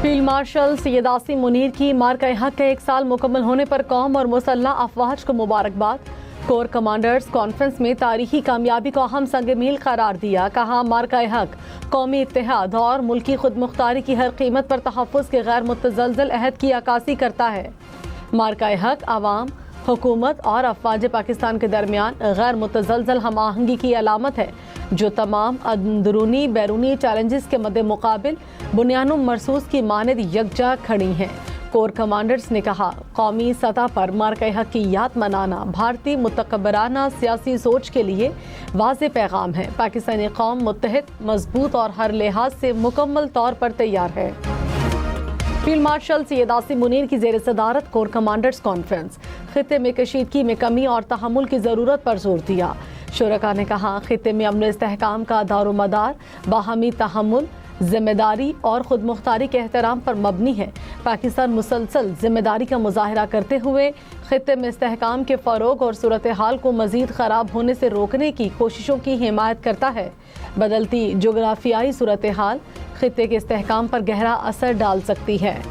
Field marshal Syed Asim Munir की मार्का-ए-हक के 1 साल मुकम्मल होने पर कौम और मुसल्लह अफवाज को मुबारकबाद। कोर कमांडर्स कॉन्फ्रेंस में तारीखी कामयाबी को अहम संग मील करार दिया। कहा, मार्का-ए-हक कौमी इत्तेहाद और मुल्की खुद मुख्तारी की हर कीमत पर तहफ़्फ़ुज़ के गैर मुतज़लज़ल अहद की अक्कासी करता है। मार्का-ए-हक अवाम, हुकूमत और अफवाज पाकिस्तान के दरमियान गैर मुतज़लज़ल हम आहंगी की अलामत है, जो तमाम अंदरूनी बैरूनी चैलेंजेस के मद्दे मुकाबिल बुनियानुम मरसूस की मानद यकजा खड़ी हैं। कोर कमांडर्स ने कहा, कौमी सतह पर मार्का-ए-हक की याद मनाना भारतीय मुतकब्बराना सियासी सोच के लिए वाज़ेह पैगाम है। पाकिस्तानी कौम मुत्तहिद, मजबूत और हर लिहाज से मुकम्मल तौर पर तैयार है। फील्ड मार्शल सैयद आसिम मुनीर की ज़ेर सदारत कोर कमांडर्स कॉन्फ्रेंस खित्ते में कशीदगी में कमी और तहम्मुल की ज़रूरत पर जोर दिया। शुरका ने कहा, खित्ते में अमन इस्तेहकाम का दारोमदार बाहमी तहम्मुल, जिम्मेदारी और खुद मुख्तारी के एहतराम पर मबनी है। पाकिस्तान मुसलसल जिम्मेदारी का मुजाहरा करते हुए खित्ते में इस्तेहकाम के फ़रोग और सूरत हाल को मज़ीद ख़राब होने से रोकने की कोशिशों की हिमायत करता है। बदलती जोग्राफियाई सूरत हाल खित्ते के इस्तेहकाम पर गहरा असर डाल सकती है।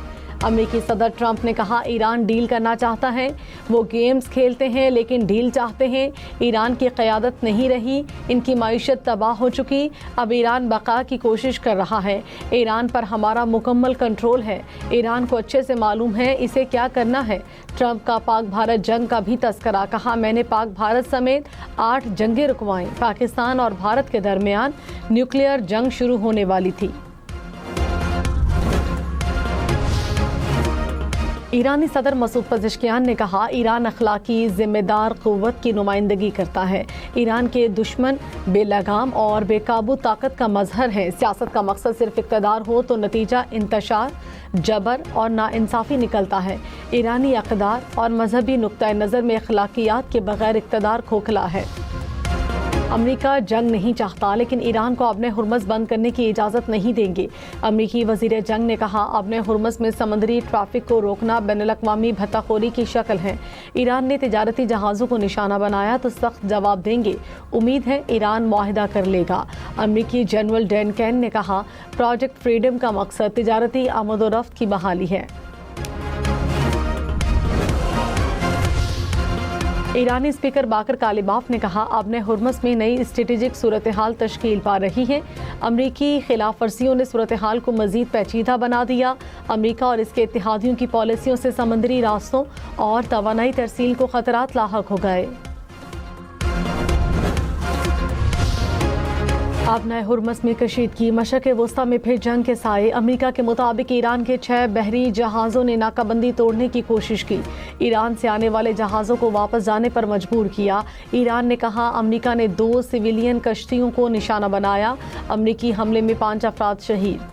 अमेरिकी सदर ट्रंप ने कहा, ईरान डील करना चाहता है। वो गेम्स खेलते हैं लेकिन डील चाहते हैं। ईरान की क़यादत नहीं रही, इनकी माईशत तबाह हो चुकी। अब ईरान बका की कोशिश कर रहा है। ईरान पर हमारा मुकम्मल कंट्रोल है। ईरान को अच्छे से मालूम है इसे क्या करना है। ट्रंप का पाक भारत जंग का भी तस्करा। कहा, मैंने पाक भारत समेत 8 जंगें रुकवाईं। पाकिस्तान और भारत के दरमियान न्यूक्लियर जंग शुरू होने वाली थी। ईरानी सदर मसूद पज़ेश्कियान ने कहा, ईरान अखलाकी जिम्मेदार क़ुव्वत की नुमाइंदगी करता है। ईरान के दुश्मन बेलगाम और बेकाबू ताकत का मजहर है। सियासत का मकसद सिर्फ इक़्तिदार हो तो नतीजा इंतशार, जबर और नाइंसाफ़ी निकलता है। ईरानी अक़दार और मजहबी नुक्ता नज़र में अखलाकियात के बगैर इक़्तिदार खोखला है। अमेरिका जंग नहीं चाहता लेकिन ईरान को अपने हुर्मज़ बंद करने की इजाज़त नहीं देंगे। अमेरिकी वज़ीर जंग ने कहा, अपने हुर्मज़ में समुद्री ट्रैफिक को रोकना बैनुल-अक़वामी भत्ताखोरी की शक्ल है। ईरान ने तिजारती जहाज़ों को निशाना बनाया तो सख्त जवाब देंगे। उम्मीद है ईरान मुआहिदा कर लेगा। अमेरिकी जनरल डैन कैन ने कहा, प्रोजेक्ट फ्रीडम का मकसद तिजारती आमद-ओ-रफ्त की बहाली है। ईरानी स्पीकर बाकर कालिबाफ ने कहा, अपने हुर्मस में नई स्ट्रेटेजिक सूरत हाल तश्कील पा रही है। अमरीकी खिलाफ वर्जियों ने सूरत हाल को मजीद पेचीदा बना दिया। अमरीका और इसके इत्तेहादियों की पॉलिसियों से समुद्री रास्तों और तवानाई तरसील को खतरात लाहक हो गए। अब नए हुर्मस में कशीदगी, मशरक़ वस्ता में फिर जंग के साए। अमेरिका के मुताबिक ईरान के 6 बहरी जहाज़ों ने नाकाबंदी तोड़ने की कोशिश की। ईरान से आने वाले जहाज़ों को वापस जाने पर मजबूर किया। ईरान ने कहा, अमेरिका ने 2 सिविलियन कश्तियों को निशाना बनाया। अमेरिकी हमले में 5 अफराद शहीद।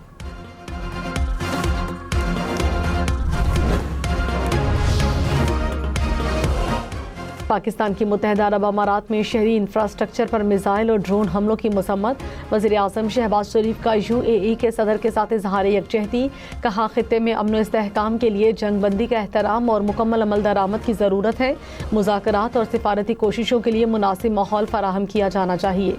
पाकिस्तान की मुत्तहिदा अरब अमारात में शहरी इंफ्रास्ट्रक्चर पर मिसाइल और ड्रोन हमलों की मसम्मत। वज़ीर आज़म शहबाज शरीफ का UAE के सदर के साथ इज़हार यकजहती। कहा, खित्ते में अमन इस्तेहकाम के लिए जंगबंदी का एहतराम और मुकम्मल अमल दरामद की ज़रूरत है। मुज़ाकरात और सिफारती कोशिशों के लिए मुनासिब माहौल फराहम किया जाना चाहिए।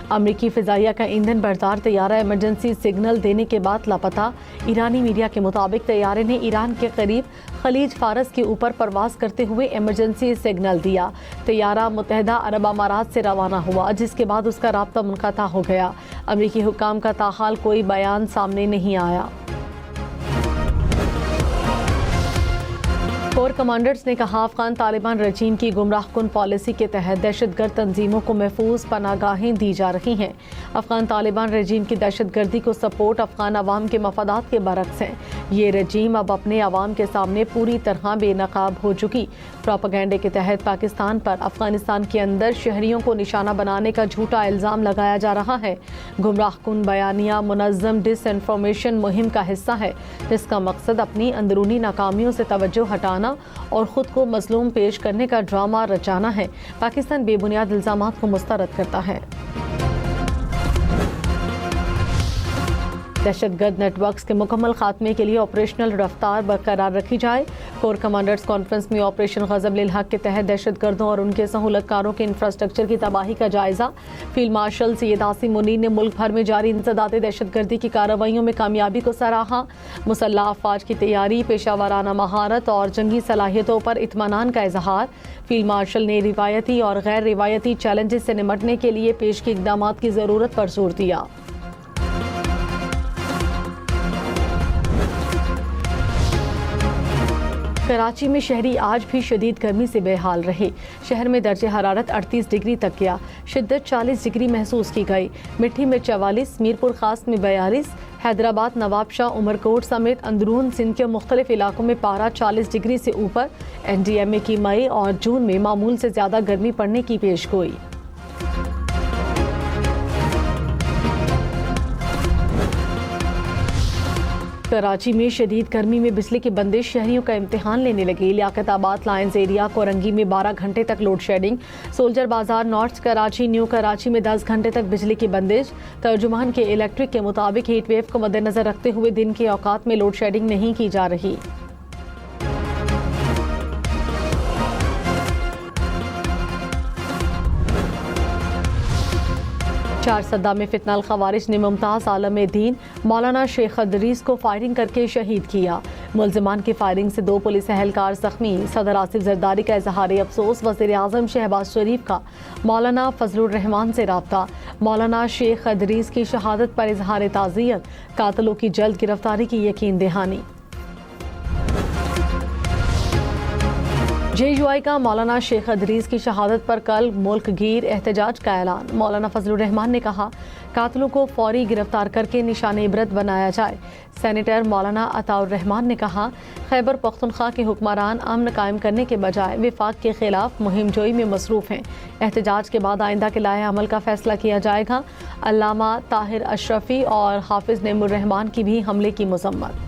अमरीकी फ़िज़ाइया का ईंधन बरदार तैयारा इमरजेंसी सिग्नल देने के बाद लापता। ईरानी मीडिया के मुताबिक तैयारे ने ईरान के करीब खलीज फारस के ऊपर परवाज करते हुए इमरजेंसी सिग्नल दिया। तैयारा मुत्तहिदा अरब अमारात से रवाना हुआ, जिसके बाद उसका राब्ता मुनक़ता हो गया। अमरीकी हुक्काम का ताहाल कोई बयान सामने नहीं आया। कोर कमांडर्स ने कहा, अफगान तालिबान रजीम की गुमराहकुन पॉलिसी के तहत दहशतगर्द तंजीमों को महफूज पनागाहें दी जा रही हैं। अफगान तालिबान रजीम की दहशतगर्दी को सपोर्ट अफगान अवाम के मफादात के बरक्स है। ये रजीम अब अपने अवाम के सामने पूरी तरह बेनकाब हो चुकी। प्रोपेगेंडे के तहत पाकिस्तान पर अफगानिस्तान के अंदर शहरियों को निशाना बनाने का झूठा इल्ज़ाम लगाया जा रहा है। गुमराहकुन बयानिया मुनज़्ज़म डिसइंफॉर्मेशन मुहिम का हिस्सा है, जिसका मकसद अपनी अंदरूनी नाकामियों से तवज्जो हटाना और खुद को मजलूम पेश करने का ड्रामा रचाना है। पाकिस्तान बेबुनियाद इल्जामात को मुस्तरद करता है। दहशतगर्द नेटवर्क्स के मुकम्मल खात्मे के लिए ऑपरेशनल रफ्तार बरकरार रखी जाए। कोर कमांडर्स कॉन्फ्रेंस में ऑपरेशन गज़ब लिल हक के तहत दहशतगर्दों और उनके सहूलतकारों के इंफ्रास्ट्रक्चर की तबाही का जायजा। फील्ड मार्शल सैयद आसिम मुनीर ने मुल्क भर में जारी इंसदाद दहशतगर्दी की कार्रवाइयों में कामयाबी को सराहा। मुसल्लह अफवाज की तैयारी, पेशावराना महारत और जंगी सलाहियतों पर इत्मीनान का इजहार। फील्ड मार्शल ने रिवायती और गैर रिवायती चैलेंजेस से निपटने के लिए पेश की इक़दाम की ज़रूरत पर जोर दिया। कराची में शहरी आज भी शदीद गर्मी से बेहाल रहे। शहर में दर्जे हरारत 38 डिग्री तक गया। शिद्दत 40 डिग्री महसूस की गई। मिठी में 44, मीरपुर खास में 42, हैदराबाद, नवाबशाह, उमरकोट समेत अंदरून सिंध के मुख्तलिफ इलाकों में पारा 40 डिग्री से ऊपर। NDMA की मई और जून में मामूल से ज़्यादा गर्मी पड़ने की पेशगोई। कराची में शदीद गर्मी में बिजली की बंदिश शहरियों का इम्तिहान लेने लगी। लियाकताबाद, लायंस एरिया, कोरंगी में 12 घंटे तक लोड शेडिंग। सोल्जर बाजार, नॉर्थ कराची, न्यू कराची में 10 घंटे तक बिजली की बंदिश। तर्जुमान के इलेक्ट्रिक के मुताबिक हीट वेव को मद्देनजर रखते हुए दिन के औकात में लोड शेडिंग नहीं की जा रही। चारसदा में फितनाल खवारिज ने मुमताज़ आलम दीन मौलाना शेख अदरीस को फायरिंग करके शहीद किया। मुल्जिमान की फायरिंग से 2 पुलिस एहलकार जख्मी। सदर आसिफ जरदारी का इजहार अफसोस। वज़ीर आज़म शहबाज शरीफ का मौलाना फजलुर रहमान से राब्ता। मौलाना शेख अदरीस की शहादत पर इजहार ताज़ियत। कातिलों की जल्द गिरफ्तारी की यकीन दहानी। JUI का मौलाना शेख अदरीस की शहादत पर कल मुल्क गीर एहतजाज का ऐलान। मौलाना फजलुर रहमान ने कहा, कातिलों को फौरी गिरफ्तार करके निशान इबरत बनाया जाए। सेनेटर मौलाना अताउर रहमान ने कहा, खैबर पख्तूनख्वा के हुक्मरान अमन कायम करने के बजाय विफाक के खिलाफ मुहिम जोई में मसरूफ हैं। एहतजाज के बाद आइंदा के लाए अमल का फैसला किया जाएगा। अल्लामा ताहिर अशरफी और हाफिज नेमुर रहमान की भी हमले की मजम्मत।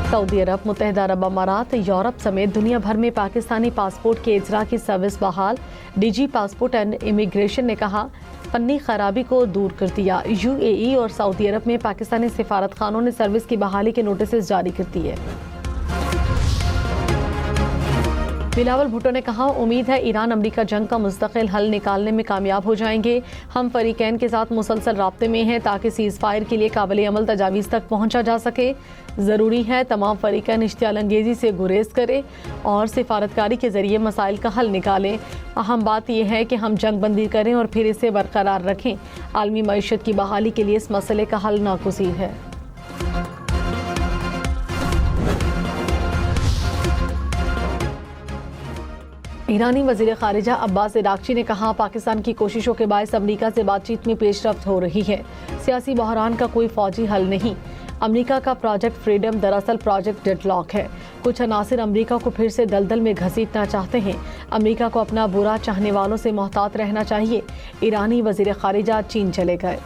सऊदी अरब, मुत्तहिदा अरब अमारात, यूरोप समेत दुनिया भर में पाकिस्तानी पासपोर्ट के इजरा की सर्विस बहाल। DG पासपोर्ट एंड इमिग्रेशन ने कहा, फन्नी खराबी को दूर कर दिया। UAE और सऊदी अरब में पाकिस्तानी सिफारत खानों ने सर्विस की बहाली के नोटिस जारी कर दिए। बिलावल भुट्टो ने कहा, उम्मीद है ईरान अमरीका जंग का मुस्तकिल हल निकालने में कामयाब हो जाएंगे। हम फरीकैन के साथ मुसलसल राब्ते में हैं ताकि सीज़ फायर के लिए काबिल अमल तजावीज़ तक पहुंचा जा सके। ज़रूरी है तमाम फरीकैन इश्तियाल अंगेज़ी से गुरेज करें और सिफारतकारी के ज़रिए मसाइल का हल निकालें। अहम बात यह है कि हम जंग बंदी करें और फिर इसे बरकरार रखें। आलमी मईशत की बहाली के लिए इस मसले का हल नागुज़ीर है। ईरानी वज़ीर ख़ारिजा अब्बास इराक़ची ने कहा, पाकिस्तान की कोशिशों के बायस अमरीका से बातचीत में पेशरफ्त हो रही है। सियासी बहरान का कोई फ़ौजी हल नहीं। अमरीका का प्रोजेक्ट फ्रीडम दरअसल प्रोजेक्ट डेडलॉक है। कुछ अनासिर अमरीका को फिर से दलदल में घसीटना चाहते हैं। अमरीका को अपना बुरा चाहने वालों से मोहतात रहना चाहिए। ईरानी वज़ीर ख़ारिजा चीन चले गए।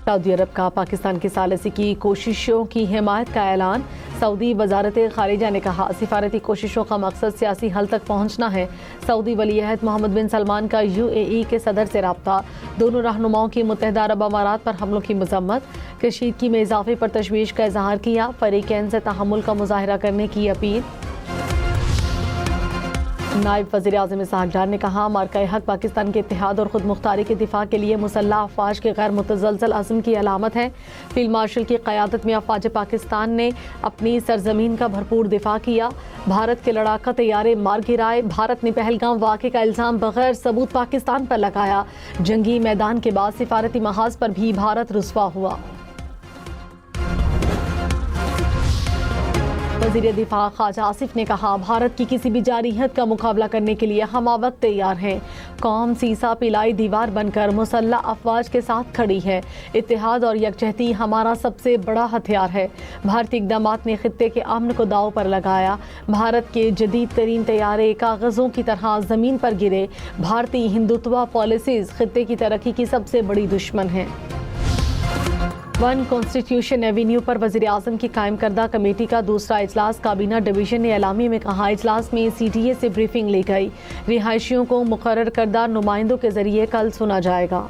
सऊदी अरब का पाकिस्तान की सालिसी की कोशिशों की हिमायत का ऐलान। सऊदी वजारत खारिजा ने कहा, सिफारती कोशिशों का मकसद सियासी हल तक पहुंचना है। सऊदी वलीअहद मोहम्मद बिन सलमान का UAE के सदर से रब्ता। दोनों रहनुमाओं की मुत्तहिदा अरब अमारात पर हमलों की मजम्मत। कशीदगी में इजाफे पर तशवीश का इजहार किया। फरीकैन से तहम्मुल का मुजाहरा करने की अपील। नायब वज़ीर आज़म इसहाक़ डार ने कहा, मार्का हक पाकिस्तान के इत्तेहाद और खुद मुख्तारी के दिफा के लिए मुसल्लह अफवाज के गैर मुतज़लज़ल अज़्म की अलामत है। फील्ड मार्शल की क़यादत में अफवाज पाकिस्तान ने अपनी सरजमीन का भरपूर दिफा किया। भारत के लड़ाका तैयारे मार गिराए। भारत ने पहलगाम वाक़े का इल्ज़ाम बगैर सबूत पाकिस्तान पर लगाया। जंगी मैदान के बाद सिफारती महाज पर भी भारत रुस्वा हुआ। वज़ीर दिफा ख्वाजा आसिफ ने कहा, भारत की किसी भी जारहियत का मुकाबला करने के लिए हम अब तैयार हैं। कौम सीसा पिलाई दीवार बनकर मुसल्लह अफवाज के साथ खड़ी है। इत्तेहाद और यकजहती हमारा सबसे बड़ा हथियार है। भारतीय इक़दामात ने खित्ते के अमन को दाव पर लगाया। भारत के जदीद तरीन तैयारे कागज़ों की तरह ज़मीन पर गिरे। भारतीय हिंदुत्व पॉलिसीज़ खित्ते की तरक्की की सबसे बड़ी दुश्मन हैं। वन कॉन्स्टिट्यूशन एवेन्यू पर वज़ीर-ए-आज़म की कायम करदा कमेटी का दूसरा इजलास काबीना डिवीजन ने एलामी में कहा। इजलास में CTA से ब्रीफिंग ली गई। रिहायशियों को मुकर्रर करदा नुमाइंदों के जरिए कल सुना जाएगा।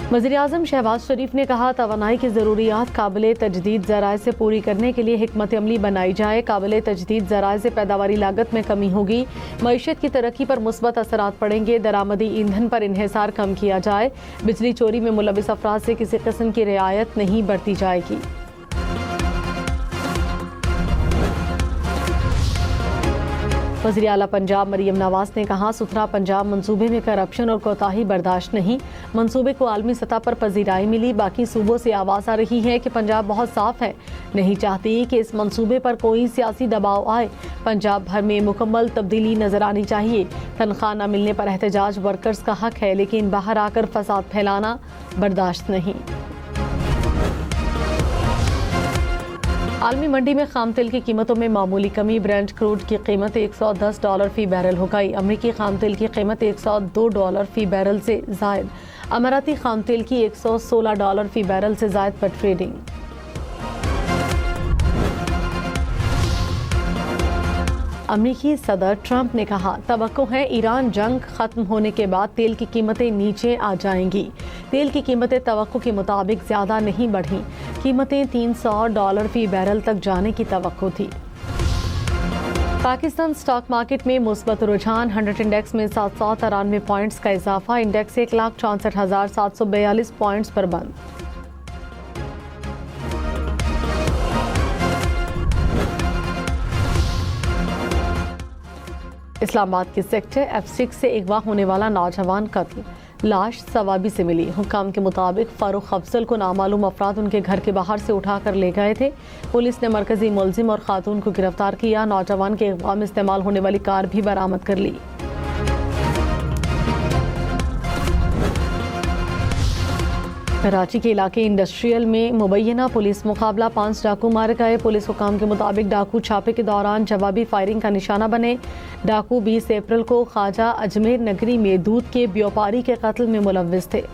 वज़ीर-ए-आज़म शहबाज शरीफ ने कहा, तवानाई की ज़रूरियात काबिल तजदीद ज़राए से पूरी करने के लिए हिकमत अमली बनाई जाए। काबिल तजदीद ज़राए से पैदावारी लागत में कमी होगी, मईशत की तरक्की पर मुस्बत असरात पड़ेंगे। दरामदी ईंधन पर इन्हिसार कम किया जाए। बिजली चोरी में मुलविस अफराद से किसी किस्म की रियायत नहीं बरती जाएगी। वज़ीर आला पंजाब मरियम नवाज ने कहा, सुथरा पंजाब मंसूबे में करप्शन और कोताही बर्दाश्त नहीं। मंसूबे को आलमी सतह पर पजीराई मिली। बाकी सूबों से आवाज़ आ रही है कि पंजाब बहुत साफ है, नहीं चाहती कि इस मंसूबे पर कोई सियासी दबाव आए। पंजाब भर में मुकम्मल तब्दीली नजर आनी चाहिए। तनख्वाह न मिलने पर एहतजाज वर्कर्स का हक है, लेकिन बाहर आकर फसाद फैलाना बर्दाश्त नहीं। आलमी मंडी में खाम तेल की कीमतों में मामूली कमी। ब्रेंट क्रूड की कीमत $110 फी बैरल हो गई। अमरीकी खाम तेल की कीमत $102 फी बैरल से जायद। अमाराती खाम तेल की $116 फी बैरल से जायद पर ट्रेडिंग। अमरीकी सदर ट्रंप ने कहा, तवक्को है ईरान जंग खत्म होने के बाद तेल की कीमतें नीचे आ जाएंगी। तेल की कीमतें तवक्को के मुताबिक ज़्यादा नहीं बढ़ी। कीमतें $300 फी बैरल तक जाने की तवक्को थी। पाकिस्तान स्टॉक मार्केट में मुस्बत रुझान। 100 इंडेक्स में 793 पॉइंट्स का इजाफा। इंडेक्स 1,64,742 पॉइंट्स पर बंद। इस्लामाबाद के सेक्टर F6 से अगवा होने वाला नौजवान कत्ल। लाश सवाबी से मिली। हुक्काम के मुताबिक फारूक अफजल को नामालूम अफराद उनके घर के बाहर से उठाकर ले गए थे। पुलिस ने मरकजी मुलजिम और खातून को गिरफ्तार किया। नौजवान के अगवा में इस्तेमाल होने वाली कार भी बरामद कर ली। कराची के इलाके इंडस्ट्रियल में मुबैना पुलिस मुकाबला। 5 डाकू मारे गए। पुलिस हुकाम के मुताबिक डाकू छापे के दौरान जवाबी फायरिंग का निशाना बने। डाकू 20 अप्रैल को ख्वाजा अजमेर नगरी में दूध के व्यापारी के कत्ल में मुलव्विस थे।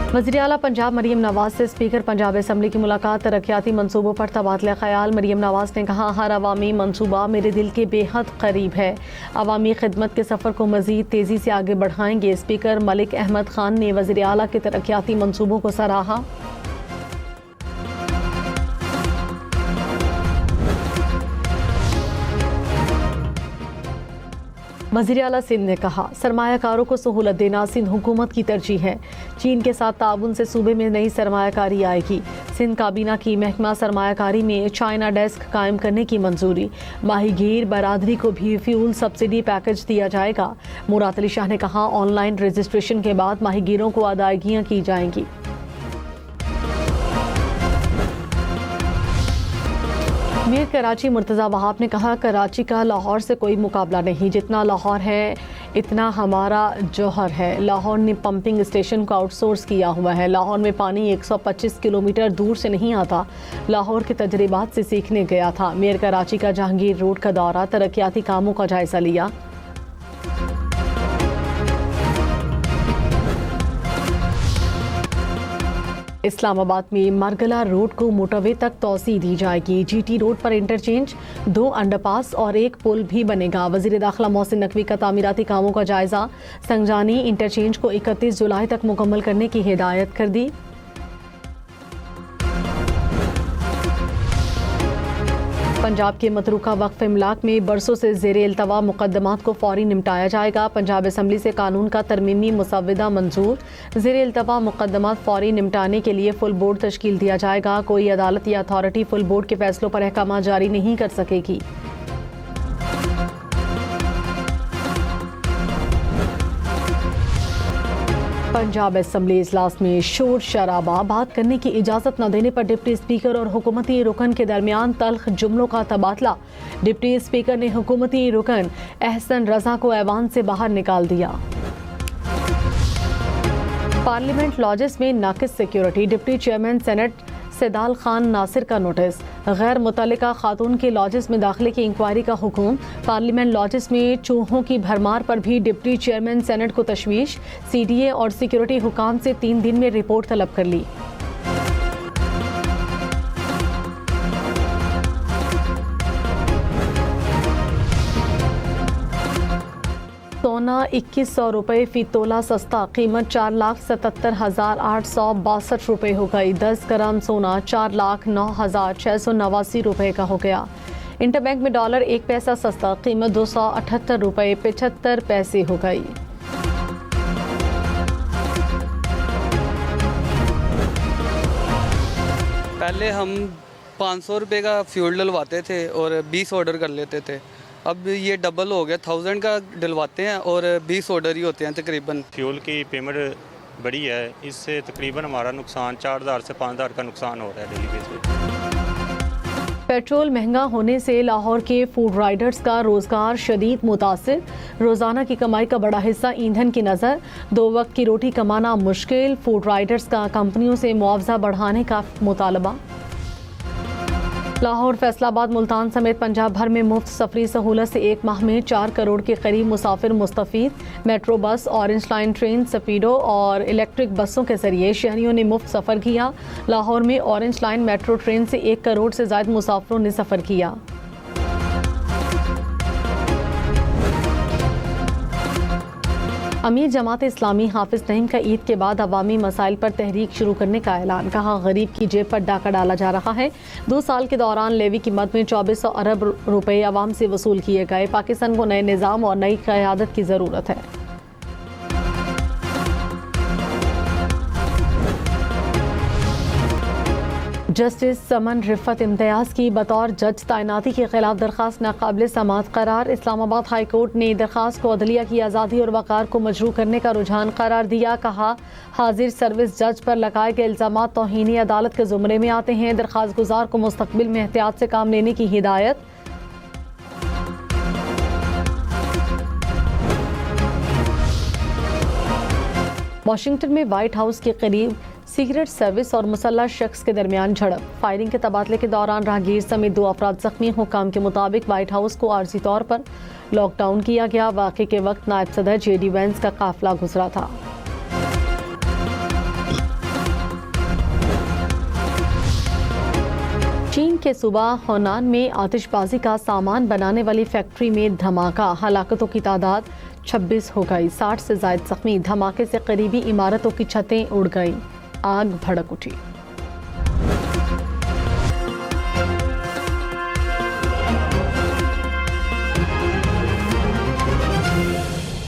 वज़ीर आला पंजाब मरियम नवाज से स्पीकर पंजाब असम्बली की मुलाकात। तरक्याती मंसूबों पर तबादला ख्याल। मरियम नवाज ने कहा, हर अवामी मंसूबा मेरे दिल के बेहद करीब है। अवामी खिदमत के सफ़र को मज़ीद तेज़ी से आगे बढ़ाएंगे। स्पीकर मलिक अहमद खान ने वज़ीर आला के तरक्याती मंसूबों को सराहा। वज़ीर आला सिंध ने कहा, सरमायाकारों को सहूलत देना सिंध हुकूमत की तरजीह है। चीन के साथ ताउन से सूबे में नई सरमायाकारी आएगी। सिंध काबीना की महकमा सरमायाकारी में चाइना डेस्क कायम करने की मंजूरी। माहीगीर बरादरी को भी फ्यूल सब्सिडी पैकेज दिया जाएगा। मुराद अली शाह ने कहा, ऑनलाइन रजिस्ट्रेशन के बाद माहीगीरों को अदायगियाँ की जाएंगी। मीर कराची मुर्तज़ा वहाब ने कहा, कराची का लाहौर से कोई मुकाबला नहीं। जितना लाहौर है इतना हमारा जौहर है। लाहौर ने पंपिंग स्टेशन को आउटसोर्स किया हुआ है। लाहौर में पानी 125 किलोमीटर दूर से नहीं आता। लाहौर के तजर्बात से सीखने गया था। मीर कराची का जहांगीर रोड का दौरा, तरक्याती कामों का जायजा लिया। इस्लामाबाद में मरगला रोड को मोटरवे तक तोसी दी जाएगी। GT रोड पर इंटरचेंज, 2 अंडरपास और 1 पुल भी बनेगा। वज़ीर दाखिला मोहसिन नकवी का तामीराती कामों का जायजा। संगजानी इंटरचेंज को 31 जुलाई तक मुकम्मल करने की हिदायत कर दी। पंजाब के मतरूका वक्फ इमलाक में बरसों से ज़ेरे इल्तवा मुकदमात को फौरी निपटाया जाएगा। पंजाब असम्बली से कानून का तरमीमी मुसव्वदा मंजूर। ज़ेरे इल्तवा मुकदमात फौरी निपटाने के लिए फुल बोर्ड तश्कील दिया जाएगा। कोई अदालत या अथॉरिटी फुल बोर्ड के फैसलों पर अहकाम जारी नहीं कर सकेगी। पंजाब असम्बली इजलास में शोर शराबा। बात करने की इजाज़त न देने पर डिप्टी स्पीकर और हुकूमती रुकन के दरमियान तल्ख जुमलों का तबादला। डिप्टी स्पीकर ने हुकूमती रुकन एहसन रजा को ऐवान से बाहर निकाल दिया। पार्लियामेंट लॉजेस में नाकिस security. Deputy chairman senate Saidal Khan Nasir का नोटिस, गैर मुतल्लिका खातून के लॉजेस में दाखिले की इंक्वायरी का हुक्म। पार्लियामेंट लॉजेस में चूहों की भरमार पर भी डिप्टी चेयरमैन सेनेट को तशवीश। CDA और सिक्योरिटी हुकाम से 3 दिन में रिपोर्ट तलब कर ली। सोना 2100 रुपये फी तोला सस्ता, कीमत 4,77,862 रुपये हो गई। 10 ग्राम सोना 4,09,689 रुपये का हो गया। इंटरबैंक में डॉलर 1 पैसा सस्ता, कीमत 278 रुपये 75 पैसे हो गई। पहले हम 500 रुपये का फ्यूल डलवाते थे और 20 ऑर्डर कर लेते थे। अब ये डबल हो गया, 1000 का डलवाते हैं और 20 ऑर्डर ही होते हैं तकरीबन। फ्यूल की पेमेंट बड़ी है, इससे तकरीबन हमारा नुकसान 4000 से 5000 का नुकसान हो रहा है डेली बेस पे। पेट्रोल महंगा होने से लाहौर के फूड राइडर्स का रोजगार शदीद मुतासिर। रोजाना की कमाई का बड़ा हिस्सा ईंधन की नज़र, 2 वक्त की रोटी कमाना मुश्किल। फूड राइडर्स का कंपनियों से मुआवजा बढ़ाने का मुतालबा। लाहौर, फैसलाबाद, मुल्तान समेत पंजाब भर में मुफ्त सफरी सहूलत से 1 माह में 4 करोड़ के करीब मुसाफिर मुस्तफीद। Metro bus, orange line train, Speedo और इलेक्ट्रिक बसों के जरिए शहरियों ने मुफ्त सफ़र किया। लाहौर में ऑरेंज लाइन मेट्रो ट्रेन से 1 करोड़ से ज़ायद मुसाफिरों ने सफ़र किया। अमीर जमात इस्लामी हाफिज नईम का ईद के बाद अवामी मसाइल पर तहरीक शुरू करने का ऐलान। कहा, गरीब की जेब पर डाका डाला जा रहा है। 2 साल के दौरान लेवी की मद में 2400 अरब रुपए अवाम से वसूल किए गए। पाकिस्तान को नए निज़ाम और नई क़यादत की ज़रूरत है। जस्टिस समन रिफत इम्तियाज़ की बतौर जज तैनाती के खिलाफ दरख्वास्त नाकाबिल समाअत करार। इस्लामाबाद हाई कोर्ट ने दरख्वास्त को अदलिया की आज़ादी और वक़ार को मजरूह करने का रुझान करार दिया। कहा, हाजिर सर्विस जज पर लगाए गए इल्ज़ामात तौहीन अदालत के ज़ुमरे में आते हैं। दरख्वास्त गुजार को मुस्तक़बिल में एहतियात से काम लेने की हिदायत। वाशिंगटन में व्हाइट हाउस के करीब सीक्रेट सर्विस और मुसल्लह शख्स के दरमियान झड़प। फायरिंग के तबादले के दौरान राहगीर समेत 2 अफराद जख्मी। हुकाम के मुताबिक व्हाइट हाउस को आर्जी तौर पर लॉकडाउन किया गया। वाक़े के वक्त नायब सदर JD Vance का काफिला गुजरा था। चीन के सूबा होनान में आतिशबाजी का सामान बनाने वाली फैक्ट्री में धमाका। हलाकतों की तादाद 26 हो गई। 60 से ज़ायद जख्मी। धमाके से करीबी इमारतों की छतें उड़ गईं। आग भड़क उठी।